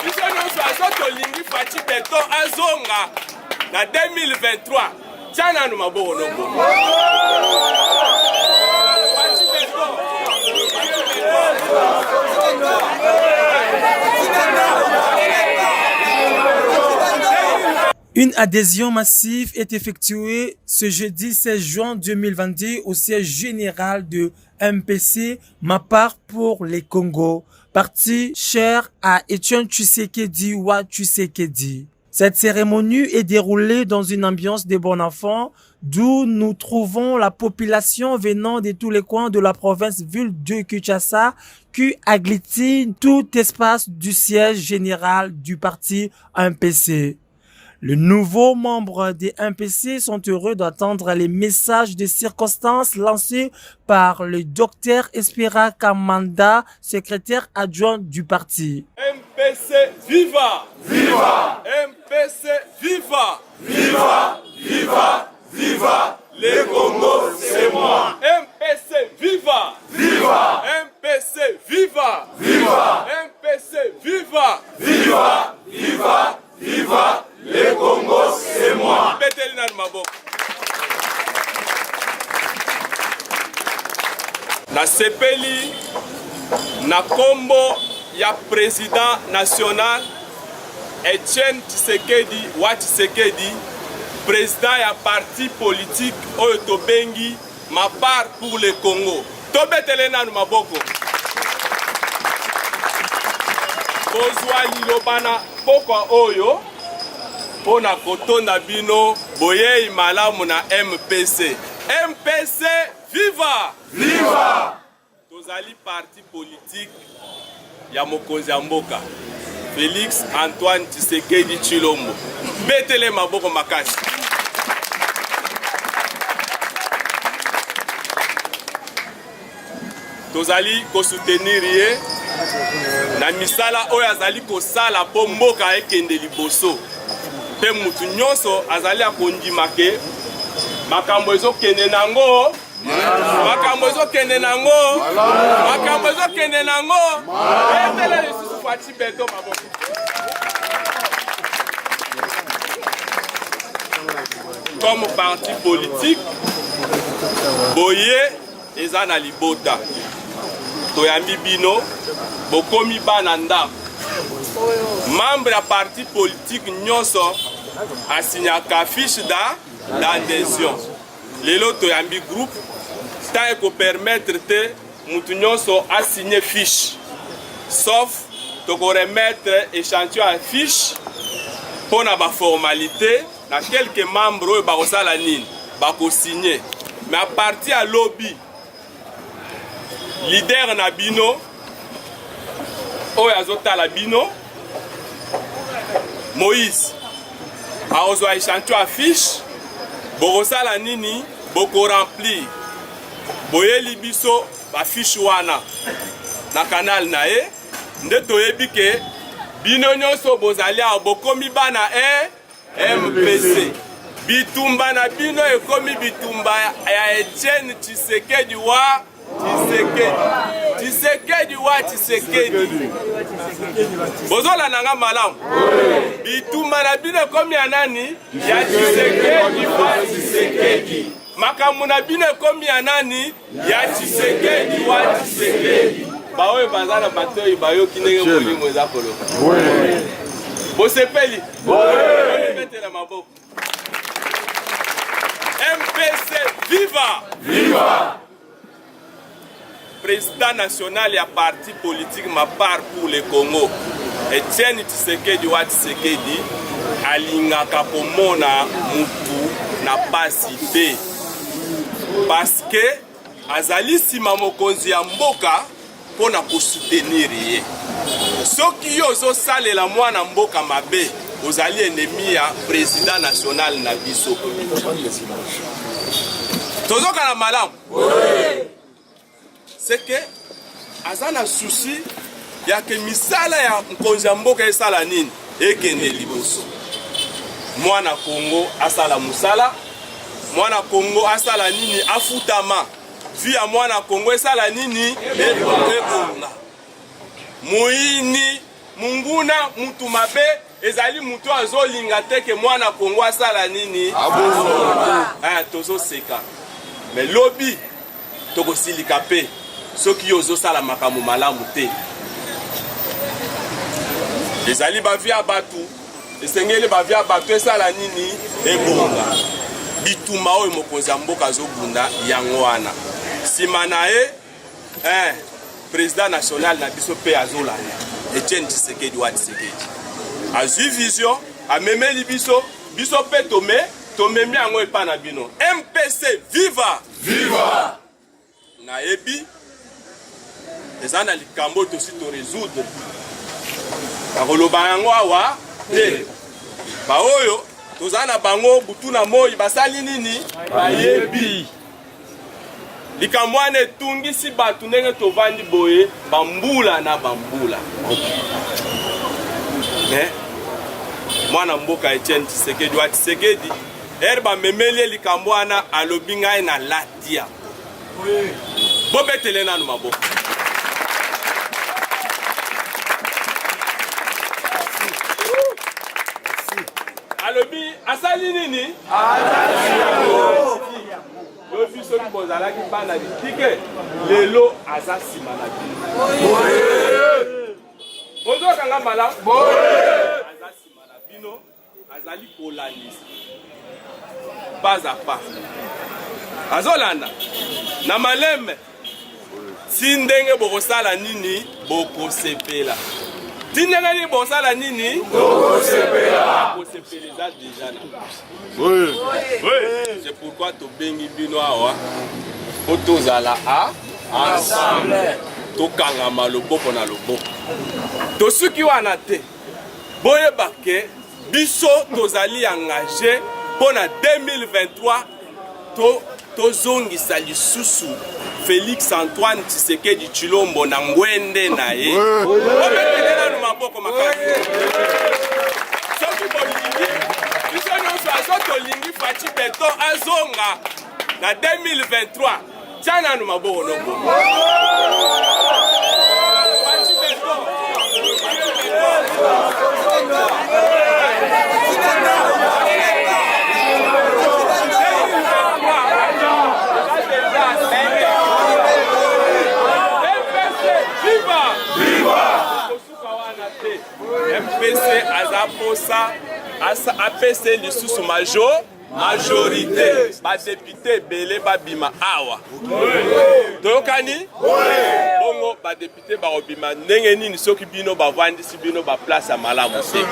biso nyonso azo tolingi Faci Beton azonga na 2023 tia nanu maboko nongo Faci Beton. Une adhésion massive est effectuée ce jeudi 16 juin 2022 au siège général de MPC Mapar pour les Congo, parti cher à Etienne Tshisekedi wa Tshisekedi. Cette cérémonie est déroulée dans une ambiance de bon enfant, d'où nous trouvons la population venant de tous les coins de la province-ville de Kinshasa qui agglutine tout espace du siège général du parti MPC. Les nouveaux membres des MPC sont heureux d'entendre les messages de circonstances lancés par le docteur Espera Kamanda, secrétaire adjoint du parti. MPC viva! Viva! MPC viva! Viva! Viva! Viva! Les Congo, c'est moi! MPC viva! Viva! MPC viva! Viva! MPC viva! Viva! Viva! Viva! Les Congo, c'est moi! Betelina Maboko. Na sepeli na kombo ya président national Etienne Tshisekedi wa Tshisekedi, président ya parti politique oyo tobengi Mapar pour le Congo. Tobetelena Maboko. Kozwa lilobana pokwa oyo pona kotonda bino boyei malamu na MPC. MPC viva! Viva! Tozali parti politique ya mokonzi ya mboka Félix Antoine Tshisekedi Tshilombo. Betele maboko makasi. Tozali ko soutenir ye na misala oyo azali kosala po mboka ekende liboso. Pe mutu nyonso azali akondima ke makambo ezokende nango, makambo ezokende nango, makambo ezokende nango. Etela lisusu Faci Beton maboko. Comme parti politique, boye eza na libota. Toyambi bino, bokomi bana ndako. Membre ya parti politique nyonso asignaka fiche d'adhésion. Lelo toyambi groupe ta eko permettre te mutu nyonso assigner fiche. Sauf toko remettre échantillon à fiche pour na ba formalité na quelques membres oyo bakosala nini bako signer. Mais à partir à lobby leader na bino oyo azotala bino Moïse aozwa échantillon à fiche bokosala nini boko remplir boyeli biso ba fiche wana na canal na ye nde toyebi ke bino nyonso bozali awa bokomi bana MPC. Bitumba na bino ekomi bitumba ya Etienne Tshisekedi wa Tshisekedi. Tshisekedi wa Tshisekedi. Bozola nanga malamu. Bitumba na bino ekomi ya nani? Ya Tshisekedi wa Tshisekedi. Makambo na bino ekomi ya nani? Ya Tshisekedi wa Tshisekedi. Baoye bazana batoyi bayoki ndenge molimo eza koloka. Bosepeli. Betela maboko. MPC viva! Viva! Président national ya parti politique Mapar pour le Congo. Etienne Tshisekedi wa Tshisekedi alingaka komona mutu na pasi te. Parce que azali sima mokonzi ya mboka pona kosoutenir ye. Soki yo ozosalela mwana mboka mabe, ozali ennemi ya président national na biso. Tozoka na malamu. C'est que azana souci ya ke misala ya mkonzi ya mboka esala nini ekende liboso. Mwana Kongo asala musala, mwana Kongo asala nini afutama. Via mwana Kongo esala nini ebonga. Muini munguna mutu mabe ezali mutu azolinga te ke mwana Kongo asala nini tozo seka mais lobi tokosilika pe soki yo ozosala makambo malamu te ezali bavia batu esengeli bavia batu esala nini ebonga bituma oyo mokonzi ya mboka azobunda yango wana nsima na ye président national na biso mpe azolanda Etienne Tshisekedi wa Tshisekedi azwi vision amemeli biso mpe tomemi yango epa na bino MPC viva viva nayebi eza na likambo tosi to résoudre nakoloba yango awa te baoyo tozala na bango butu na moi basali nini bayebi likambo wana etungisi bato ndenge tovandi boye bambula na bambula mwana mboka Etienne Tshisekedi wa Tshisekedi bamemeli likambo wana alobi ngai na latia bobetele nanu maboko alobi asali nini lobi soki bozalaki bana bitike lelo aza nsima na bino bozokanga malamu aza nsima na bino azali kolandisa pas à pas azolanda na maleme si ndenge bokosala nini bokosepela ti ndenge nini bokosala nini bokosepela eza déjà na c'est pourquoi tobengi bino awa po tozala ensemble tokangama loboko na loboko tosuki wana te boyeba ke biso tozali engagé mpo na 2023 tozongisa lisusu Félix Antoine Tshisekedi Tshilombo na ngwende na ye obetele nanu maboko makasi soki bolingi biso nyonso azo tolingi Faci Beton azonga na 2023 tia nanu maboko noko Faci Beton MPC azaposa apese lisusu majorité badepute ebele babima awa toyokani bongo badepute bakobima ndenge nini soki bino bavandisi bino baplace ya malamu te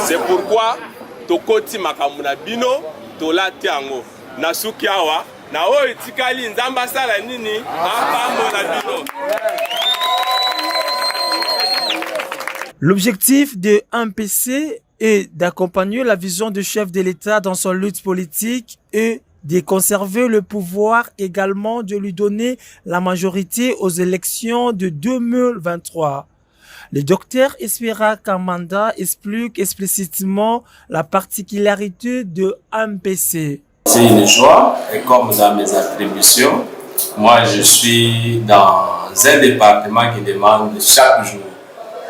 c'est pourquoi tokoti makambo na bino tolati yango na suki awa na oyo etikali nzambe asala nini apambola bino. L'objectif de MPC est d'accompagner la vision du chef de l'État dans son lutte politique et de conserver le pouvoir, également de lui donner la majorité aux élections de 2023. Le docteur Espera Kamanda explique explicitement la particularité de MPC. C'est une joie et comme dans mes attributions, moi je suis dans un département qui demande chaque jour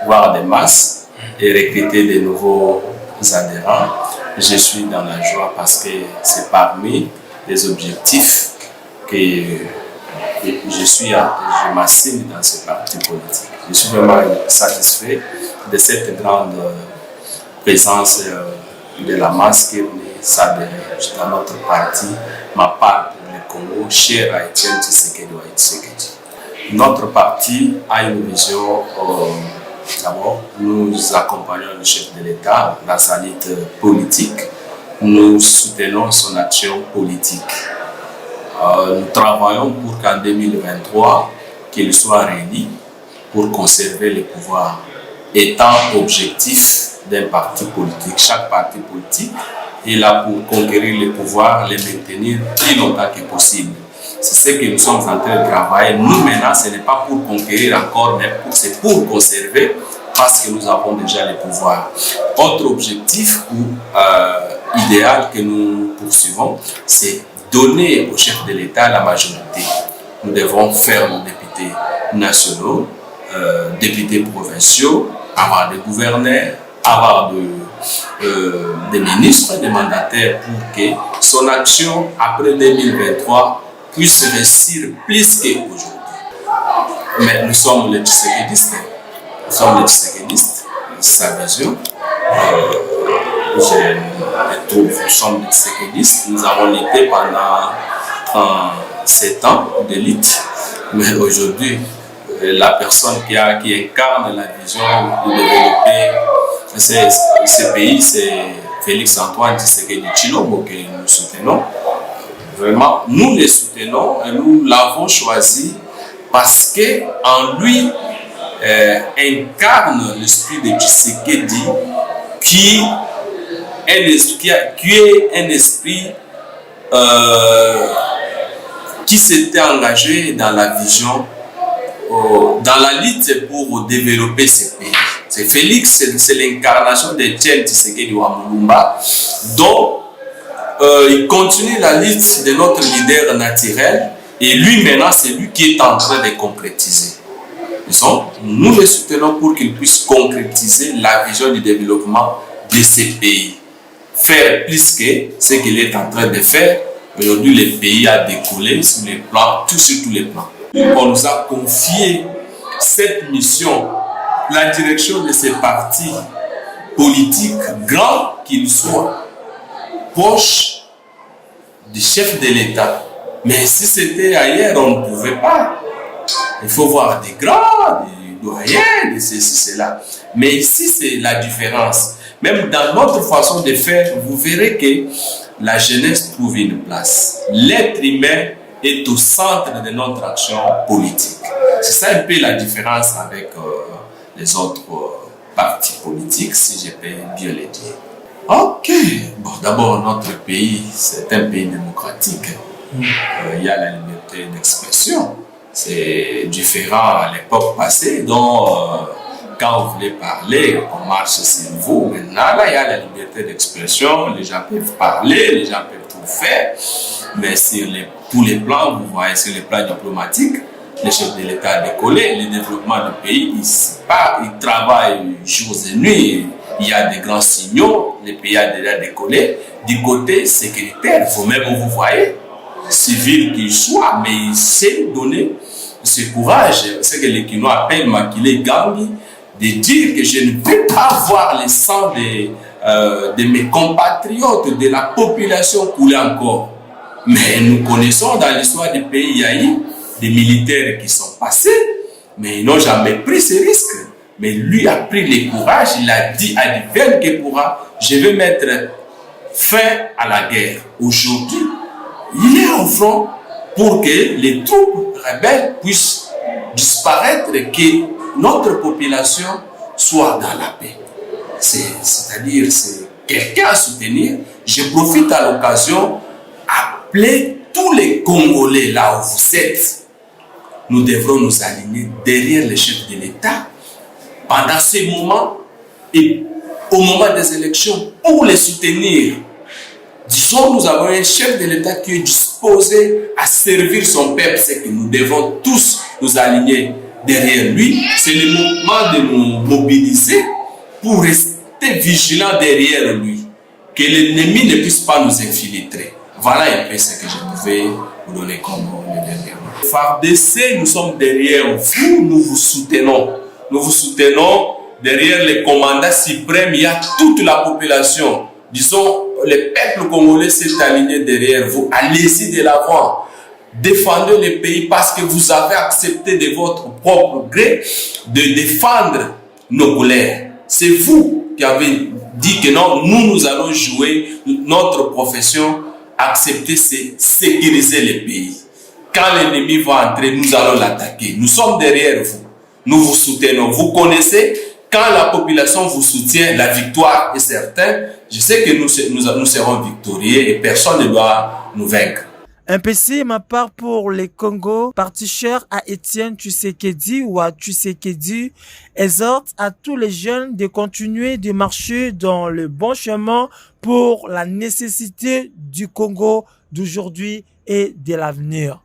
voir des masses et recruter de nouveaux adhérents. Je suis dans la joie parce que c'est parmi les objectifs que je m'assigne dans ce parti politique. Je suis vraiment satisfait de cette grande présence de la masse qui est venue s'adhérer dans notre parti, ma part pour le Congo, cher à Etienne Tshisekedi. Notre parti a une vision. D'abord, nous accompagnons le chef de l'État dans sa lutte politique. Nous soutenons son action politique. Nous travaillons pour qu'en 2023, qu'il soit réuni pour conserver le pouvoir. Étant objectif d'un parti politique, chaque parti politique est là pour conquérir le pouvoir, le maintenir plus longtemps que possible. C'est ce que nous sommes en train de travailler. Nous, maintenant, ce n'est pas pour conquérir encore, mais c'est pour conserver parce que nous avons déjà le pouvoir. Autre objectif ou idéal que nous poursuivons, c'est donner au chef de l'État la majorité. Nous devons faire nos députés nationaux, députés provinciaux avoir des gouverneurs, avoir des ministres, des mandataires pour que son action après 2023 puisse réussir plus qu'aujourd'hui. Mais nous sommes les Tshisekedi-istes. Nous sommes les Tshisekedi-istes. Sa vision. Nous sommes des Tshisekedi-istes. Nous avons lutté pendant 37 ans de lutte. Mais aujourd'hui, la personne qui incarne la vision de développer ce pays, c'est Félix Antoine Tshisekedi Tshilombo que nous soutenons. Vraiment, nous les soutenons et nous l'avons choisi parce qu'en lui incarne l'esprit de Tshisekedi qui est un esprit qui s'était engagé dans la vision, dans la lutte pour développer ce pays. C'est Félix, c'est l'incarnation d'Etienne Tshisekedi Wamulumba, dont il continue la lutte de notre leader naturel et lui maintenant c'est lui qui est en train de concrétiser. Nous le soutenons pour qu'il puisse concrétiser la vision du développement de ces pays. Faire plus que ce qu'il est en train de faire. Aujourd'hui, le pays a décollé sur les plans, sur tous les plans. On nous a confié cette mission, la direction de ces partis politiques, grands qu'ils soient, proches du chef de l'État. Mais si c'était ailleurs, on ne pouvait pas. Il faut voir des grands, des doyens, de ceci, cela. Mais ici, c'est la différence. Même dans notre façon de faire, vous verrez que la jeunesse trouve une place. L'être humain est au centre de notre action politique. C'est ça un peu la différence avec les autres partis politiques, si je peux bien le dire. Ok. Bon, d'abord, notre pays, c'est un pays démocratique. Il y a la liberté d'expression. C'est différent à l'époque passée, donc quand vous voulez parler, on marche sur vous. Maintenant, là, il y a la liberté d'expression, les gens peuvent parler, les gens peuvent tout faire. Mais sur tous les plans, vous voyez, sur les plans diplomatiques, le chef de l'État a décollé, le développement du pays, il travaille jours et nuits. Il y a des grands signaux, le pays a déjà décollé. Du côté sécuritaire, il faut même, vous voyez, civil qu'il soit, mais il sait donner ce courage, ce que les Kinois appellent Makile Gangi, de dire que je ne peux pas voir le sang de mes compatriotes, de la population couler encore. Mais nous connaissons dans l'histoire du pays, il y a eu des militaires qui sont passés, mais ils n'ont jamais pris ce risque. Mais lui a pris le courage, il a dit à l'hiver que pourra, je vais mettre fin à la guerre. Aujourd'hui, il est au front pour que les troupes rebelles puissent disparaître et que notre population soit dans la paix. C'est-à-dire, c'est quelqu'un à soutenir. Je profite à l'occasion d'appeler tous les Congolais là où vous êtes. Nous devrons nous aligner derrière le chef de l'État pendant ces moments et au moment des élections pour les soutenir. Disons, nous avons un chef de l'État qui est disposé à servir son peuple, c'est que nous devons tous nous aligner derrière lui. C'est le moment de nous mobiliser pour rester vigilants derrière lui, que l'ennemi ne puisse pas nous infiltrer. Voilà un peu ce que je pouvais vous donner comme le dernier mot. FARDC, nous sommes derrière vous, nous vous soutenons. Nous vous soutenons derrière les commandants suprêmes, il y a toute la population. Disons, le peuple congolais s'est aligné derrière vous. Allez-y de l'avant. Défendez le pays parce que vous avez accepté de votre propre gré de défendre nos colères. C'est vous qui avez dit que non, nous allons jouer notre profession, accepter, c'est sécuriser le pays. Quand l'ennemi va entrer, nous allons l'attaquer. Nous sommes derrière vous. Nous vous soutenons. Vous connaissez, quand la population vous soutient, la victoire est certaine. Je sais que nous serons victorieux et personne ne doit nous vaincre. MPC, ma part pour les Congo, parti cher à Etienne Tshisekedi ou à Tshisekedi, exhorte à tous les jeunes de continuer de marcher dans le bon chemin pour la nécessité du Congo d'aujourd'hui et de l'avenir.